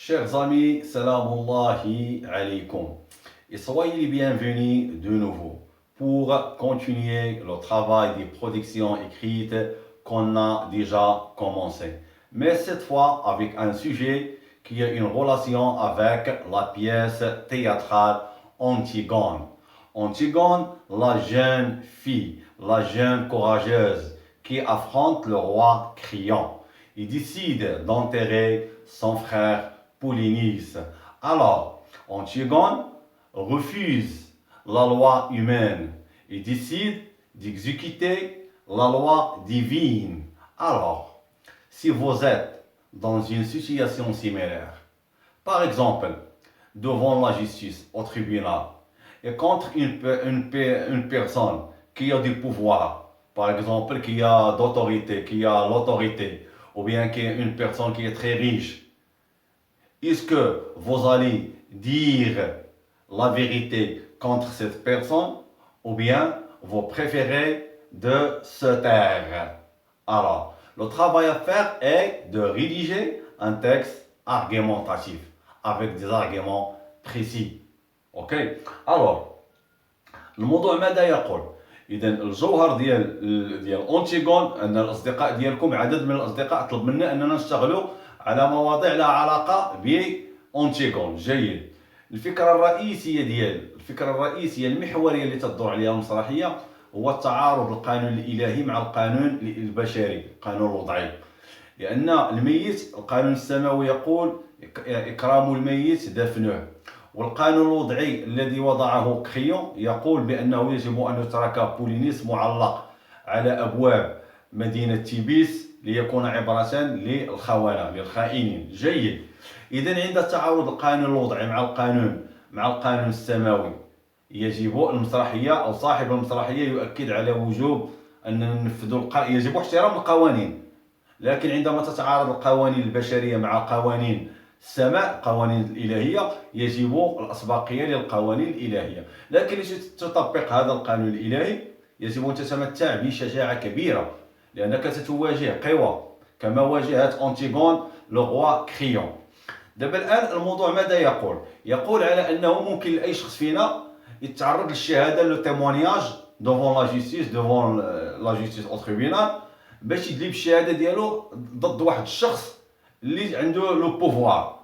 Chers amis, salam Allahi alaykum. Et soyez les bienvenus de nouveau pour continuer le travail des productions écrites qu'on a déjà commencé. Mais cette fois avec un sujet qui a une relation avec la pièce théâtrale Antigone. Antigone, la jeune fille, la jeune courageuse qui affronte le roi Créon. Il décide d'enterrer son frère Polynice. Alors, Antigone refuse la loi humaine et décide d'exécuter la loi divine. Alors, si vous êtes dans une situation similaire, par exemple, devant la justice, au tribunal, et contre une personne qui a du pouvoir, par exemple, qui a d'autorité, qui a l'autorité, ou bien qui est une personne qui est très riche, est-ce que vous allez dire la vérité contre cette personne ou bien vous préférez de se taire? Alors, le travail à faire est de rédiger un texte argumentatif avec des arguments précis. Ok? Alors, الموضوع ماذا يقول؟ إذا الجوهر ديال أونتيغون أن الأصدقاء ديالكم عدد من الأصدقاء طلب منا أننا نشتغلوا على مواضيع لها علاقة بأونتيغون. جيد. الفكرة الرئيسية المحورية اللي تدور عليها المسرحية هو التعارض القانون الإلهي مع القانون البشري، القانون الوضعي. لأن الميت، القانون السماوي يقول إكرام الميت دفنه، والقانون الوضعي الذي وضعه كريون يقول بأنه يجب أن يترك بولينيس معلق على أبواب مدينة تيبيس ليكون عبرة للخونة، للخائنين. جيد. إذا عند تعارض القانون الوضعي مع القانون السماوي، يجب المسرحية أو صاحب المسرحية يؤكد على وجوب أن يجب احترام القوانين. لكن عندما تتعارض القوانين البشرية مع قوانين السماء، قوانين الإلهية، يجب الأسبقية للقوانين الإلهية. لكن لتطبق هذا القانون الإلهي يجب أن تتمتع بشجاعة كبيرة، لأنك ستواجه قوى كما واجهت أنتيغون لو روا كريون. دابا الآن الموضوع ماذا يقول؟ يقول على أنه ممكن لأي شخص فينا يتعرض للشهادة، لو تيمونياج دوفون لا جوستيس، دوفون لا جوستيس أو تريبينال، باش يدلي بالشهادة ديالو ضد واحد الشخص اللي عنده لو بوفوار،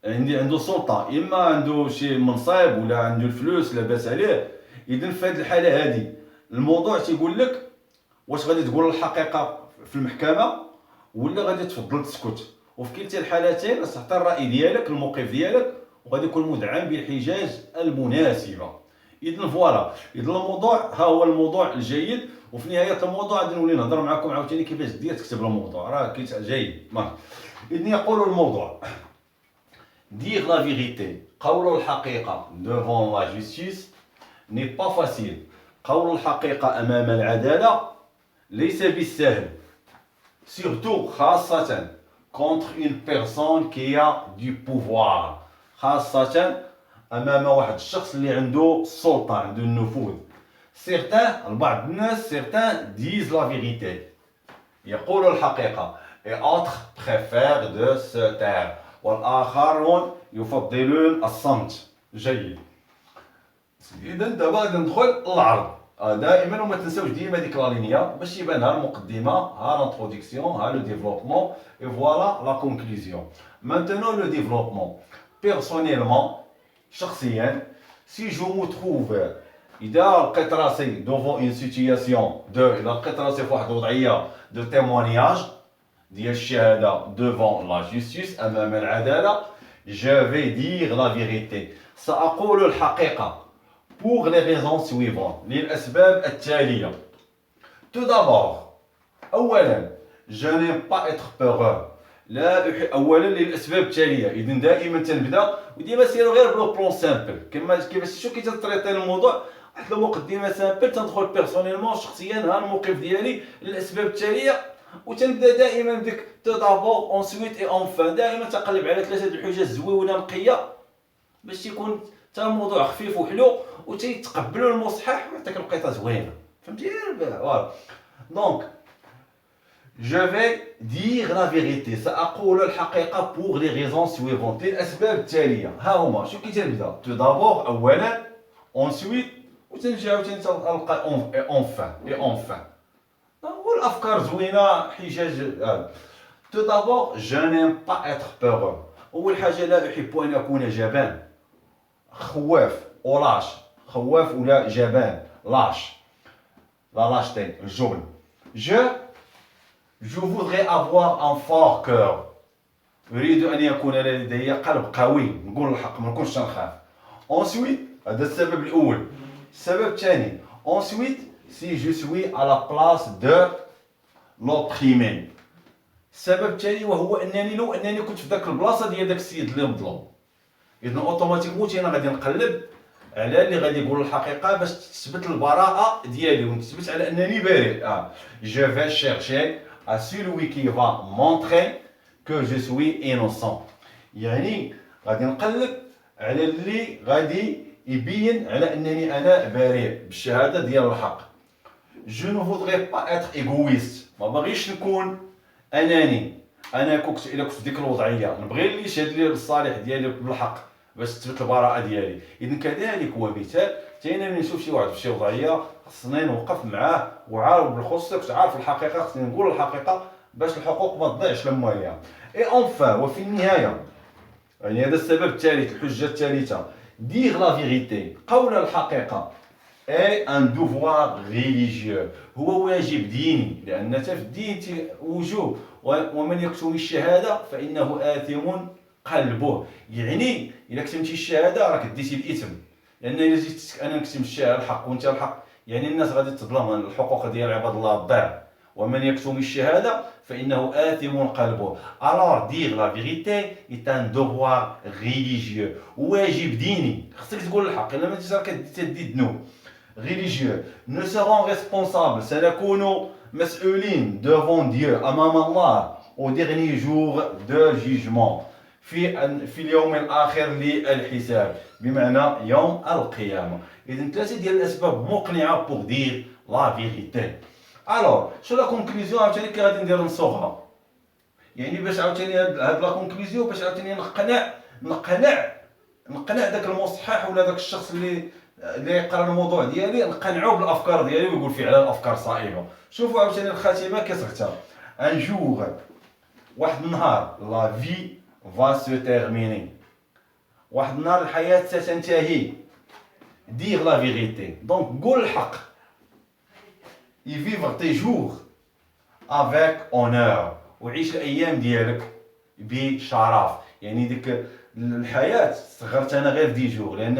عنده سلطة، إما عنده شي منصب ولا عنده الفلوس لاباس عليه. إذن في هذه الحالة هذه الموضوع تيقول لك واش غادي تقول الحقيقة في المحكمة ولا غادي تفضل تسكت. وفي كلتا الحالتين ستعطي الرأي ديالك، الموقف ديالك، وغادي يكون مدعم بالحجاج المناسبة. إذن فوالا، إذن الموضوع ها هو الموضوع الجيد. وفي نهاية الموضوع غادي نولي نهضر معكم عاوتاني كيفاش دير تكتب الموضوع، راه جيد. إذن يقول الموضوع: dire la vérité، قول الحقيقة devant la justice n'est pas facile. قول الحقيقة أمام العدالة ليس بالسهل، surtout خاصة contre une personne qui a du pouvoir، خاصة أمام واحد الشخص اللي عنده السلطة، عنده النفوذ. certains، البعض الناس، certains disent la vérité، يقولوا الحقيقة، et autres préfèrent de se taire، والآخرون يفضلون الصمت. جيد. إذا دابا غادي ندخل للعرض. دائما وما تنساوش ديما ديك لا لينيا باش يبان ها المقدمة، ها لانتروديكسيون، ها لو ديفلوبمون، et voilà la conclusion. Maintenant le développement. Personnellement، شخصيا، si je me trouve، إذا لقيت راسي devant une situation إذا لقيت راسي في واحد الوضعية de témoignage ديال الشهادة devant la justice، أمام العدالة، je vais dire la vérité، سأقول الحقيقة pour les raisons suivantes، للأسباب التالية. Tout d'abord، أولا، je n'aime pas être peureux، أولا للأسباب التالية. إذن دائما تنبدا وديما سيروا غير بلو بلون سامبل، كيفاش شو كيتطريطي الموضوع، واحد المقدمة سامبل، تندخل بيرسونيلمون شخصيا ها الموقف ديالي للأسباب التالية، وتنبدا دائما بديك تو دابور اونسويت اي اونفان، دائما تقلب على ثلاثه الحجج زويونه نقيه باش تيكون حتى الموضوع خفيف وحلو وتيتقبلوا المصحح ويعطيك الوقيته زوينه. فهمتي؟ فوالا. دونك Je vais dire la vérité. سأقول الحقيقة pour les raisons suivantes. للأسباب التالية. ها هما. شو كي تنبدا؟ Tout d'abord أولا. Ensuite وتنجي عاوتاني تلقى enfin. والأفكار زوينة حجاج هذا. Tout d'abord, je n'aime pas être peureux. أول حاجة لا أحب أن أكون جبان. خواف أو لاش. خواف ولا جبان. لاش. La lâcheté, الجبن. Je voudrais avoir un fort cœur. أريد أن يكون لدي قلب قوي. نقول الحق ما نكونش نخاف. Ensuite, هذا السبب الأول. السبب الثاني. Ensuite, si je suis à la place de l'opprimé. السبب الثاني وهو انني لو انني كنت في ذاك البلاصه ديال داك السيد اللي مظلوم، اذا اوتوماتيكمون انا غادي نقلب على اللي غادي يقول الحقيقه باش تثبت البراءه ديالي ونثبت على انني بريء. Je vais chercher à celui qui va montrer que je suis innocent. يعني غادي نقلب على اللي غادي يبين على انني انا بريء بالشهاده ديال الحق. Je ne voudrais pas être égoïste. ما باغيش نكون اناني. انا كنت الا كنت في ديك الوضعيه نبغي اللي يشهد لي الصالح ديالي بالحق باش تثبت البراءه ديالي. اذا كذلك هو مثال تينا ملي نشوف شي واحد في شي وضعيه خصني نوقف معاه وعارف بالخصوص كنت عارف الحقيقه، خصني نقول الحقيقه باش الحقوق ما تضيعش لما هي. اي اونفان وفي النهايه يعني هذا السبب الثالث، الحجه الثالثه، دير لا فيغيتي، قول الحقيقه اي ان دوفوار ريليجيو، هو واجب ديني، لان في الدين وجوب، ومن يكتم الشهاده فانه آثم قلبه. يعني الا كتمتي الشهاده راك ديتي الاثم، لان الا جيت انا نكتم الشهاده الحق وانت الحق يعني الناس غادي تظلم، الحقوق ديال عباد الله تضيع. ومن يكتم الشهاده فانه آثم قلبه. alors dire la vérité est un devoir religieux، واجب ديني، خصك تقول الحق، الا ما انتش راك تدي الذنوب. religieux nous serons responsables، سنكون مسؤولين devant Dieu أمام الله au dernier jour de jugement، في اليوم الآخر للحساب، بمعنى يوم القيامة. إذن ثلاثة ديال الأسباب مقنعة pour dire la vérité. alors شو لا كونكلوزيون عاوتاني كي غادي ندير نصوغها، يعني باش عاوتاني هاد لا كونكلوزيون باش عاوتاني نقنع داك المصحح ولا داك الشخص اللي يقرا الموضوع ديالي، نقنعوه بالافكار ديالي ويقول فعلا الافكار صائبه. شوفوا عاوتاني الخاتمه كتختار ان جور، واحد النهار لا في va se terminer، واحد النهار الحياه ستنتهي. dire la vérité donc قول الحق. y vivre tes jours avec honneur، وعيش الايام ديالك بشرف. يعني ديك الحياه صغرت انا غير دي جور، لان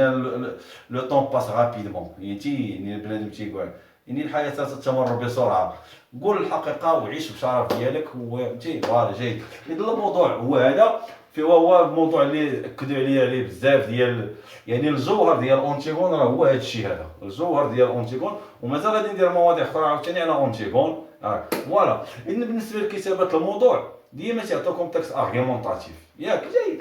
لو طون باس رابيدمون، يعني بنادم تيقول يعني الحياه تتمر بسرعه. قول الحقيقه وعيش بشرف ديالك وانتي فوالا جيد. اذا الموضوع هو هذا، هو الموضوع اللي اكدوا عليه بزاف ديال يعني الجوهر ديال اونتيغون راه هو هذا الشيء هذا، الجوهر ديال اونتيغون. ومازال غادي ندير مواضيع اخرى عاوتاني على اونتيغون. فوالا. اذا بالنسبه لكتابه الموضوع ديما تيعطيكم تكست ارغيومونطاتيف، ياك جاي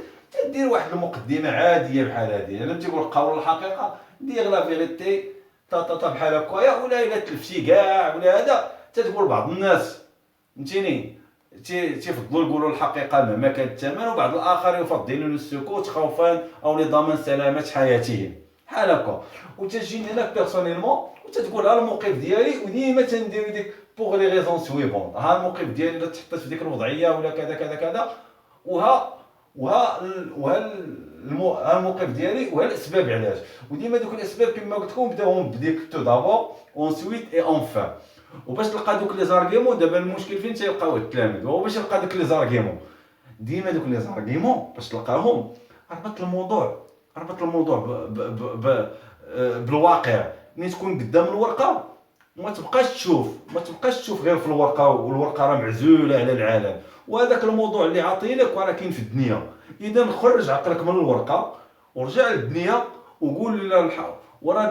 دير واحد المقدمه عاديه بحال هذه. انا تيقول قول الحقيقه دير لا فيريتي بحال هكايا، ولا الا تلفتي كاع ولا هذا تتقول بعض الناس فهمتيني تيفضلوا يقولوا الحقيقه مهما كان الثمن، وبعض الاخرين يفضلون السكوت خوفا او لضمان سلامه حياتهم بحال هكا. وتجيني انا بيرسونيلمون وتتقول ها الموقف ديالي، وديما تندير ديك بوغ لي ريزون سويفون، ها الموقف ديالي الا تحطيت في ديك الوضعيه ولا كذا كذا كذا، وها الموقف ديالي وها الاسباب علاش. وديما دوك الاسباب كما قلت لكم بداوهم بديك تو دابور اونسويت اي اونفان. وباش تلقى دوك لي زارغيمون دابا المشكل فين تيلقاو التلاميذ، هو باش يلقى دوك لي زارغيمون. ديما دوك لي زارغيمون باش تلقاهم ربط الموضوع بالواقع. ملي تكون قدام الورقه ما تبقاش تشوف غير في الورقه، والورقه راه معزوله على العالم، وهذاك الموضوع اللي عاطينك راه كاين في الدنيا. اذا خرج عقلك من الورقه ورجع للدنيا وقول لا الحق. وراه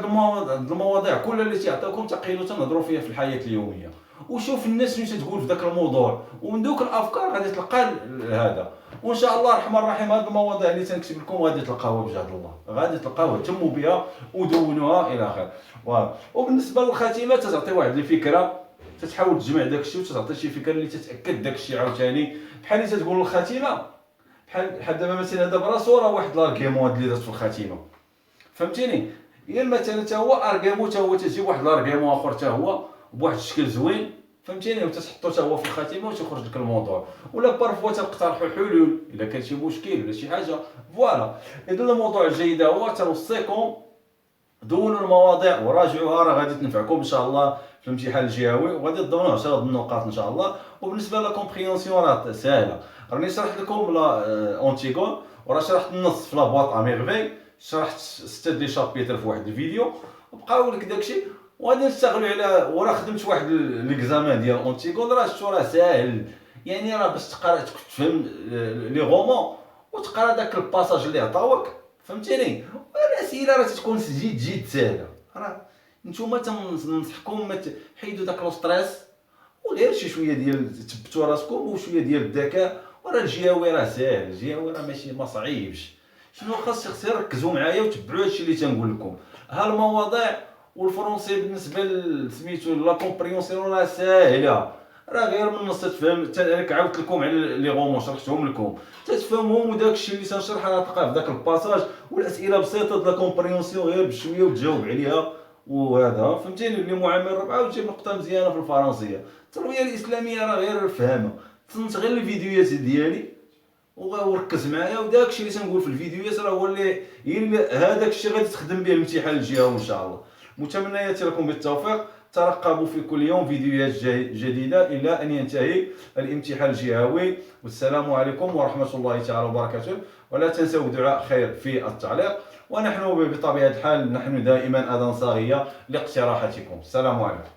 المواضيع كلها اللي تيعطيوكم تقيلوا تنهضروا فيها في الحياه اليوميه، وشوف الناس شنو تقول في ذاك الموضوع، ومن دوك الافكار غادي تلقى هذا. وان شاء الله الرحمن الرحيم هذه المواضيع اللي تنكتب لكم غادي تلقاوها بجهد الله، غادي تلقاوها اهتموا بها ودونوها الى اخره. وبالنسبه للخاتمه تعطي واحد الفكره، تتحاول تجمع داك الشيء وتعطي شي فكره اللي تتاكد داك الشيء عاوتاني، بحال اللي تتقول الخاتمه، بحال دابا مثلا هذا براسو راه واحد لاركيمون اللي دازت في الخاتمه، فهمتيني؟ هي مثلا حتى هو اركيمو، حتى هو تجيب واحد لاركيمون اخر حتى هو بواحد الشكل زوين، فهمتيني؟ وتتحطو حتى هو في الخاتمه وتخرج لك الموضوع، ولا بارفوا تقترحوا حلول الا كان شي مشكل ولا شي حاجه. فوالا، اذا الموضوع الجيد هو توصيكم دونوا المواضيع وراجعوها، راه غادي تنفعكم ان شاء الله في الامتحان الجهوي، وغادي تضمنوا 10 النقاط ان شاء الله. وبالنسبه لا كومبريونسيون راه ساهله، راني شرحت لكم لا اونتيغون، وراه شرحت النص في لابواط اميرفي، شرحت 6 دي شابيتر في واحد الفيديو، وبقاو لك داكشي وغادي نشتغلوا على، وراه خدمت واحد ليكزامان ديال اونتيغون، راه شفتو راه ساهل، يعني راه باش تقرا تفهم لي غومون وتقرا داك الباساج اللي عطاوك، فهمتيني؟ الاسئله راه تتكون جد ساهله، راه نتوما تنصحكم ما تحيدوا داك لو ستريس، وغير شي شويه ديال تثبتوا راسكم وشويه ديال الذكاء، وراه الجهوي راه ساهل، الجهوي راه ماشي ما صعيبش. شنو خاص ركزوا معايا وتبعوا هادشي اللي تنقول لكم، ها المواضيع. والفرونسي بالنسبه لسميتو لا كومبريونسيون راه ساهله، راه غير من النص تفهم، انا عاودت لكم على لي غومون شرحتهم لكم تتفهمهم، وداك الشيء اللي تنشرح راه تلقاه في داك الباساج، والاسئله بسيطه د لا كومبريونسيون غير بشويه وتجاوب عليها، وهذا فهمتيني. اللي معامل ربعه وتجيب نقطه مزيانه في الفرنسيه. التربيه الاسلاميه راه غير فهمها، تصنت غير الفيديوهات ديالي وركز معايا، وداك الشيء اللي تنقول في الفيديوهات راه هو اللي هذاك الشيء غادي تخدم به الامتحان الجهوي ان شاء الله. متمنيات لكم بالتوفيق، ترقبوا في كل يوم فيديوهات جديده الى ان ينتهي الامتحان الجهوي، والسلام عليكم ورحمه الله تعالى وبركاته. ولا تنسوا دعاء خير في التعليق، ونحن بطبيعه الحال نحن دائما اذان صاغيه لاقتراحاتكم. السلام عليكم.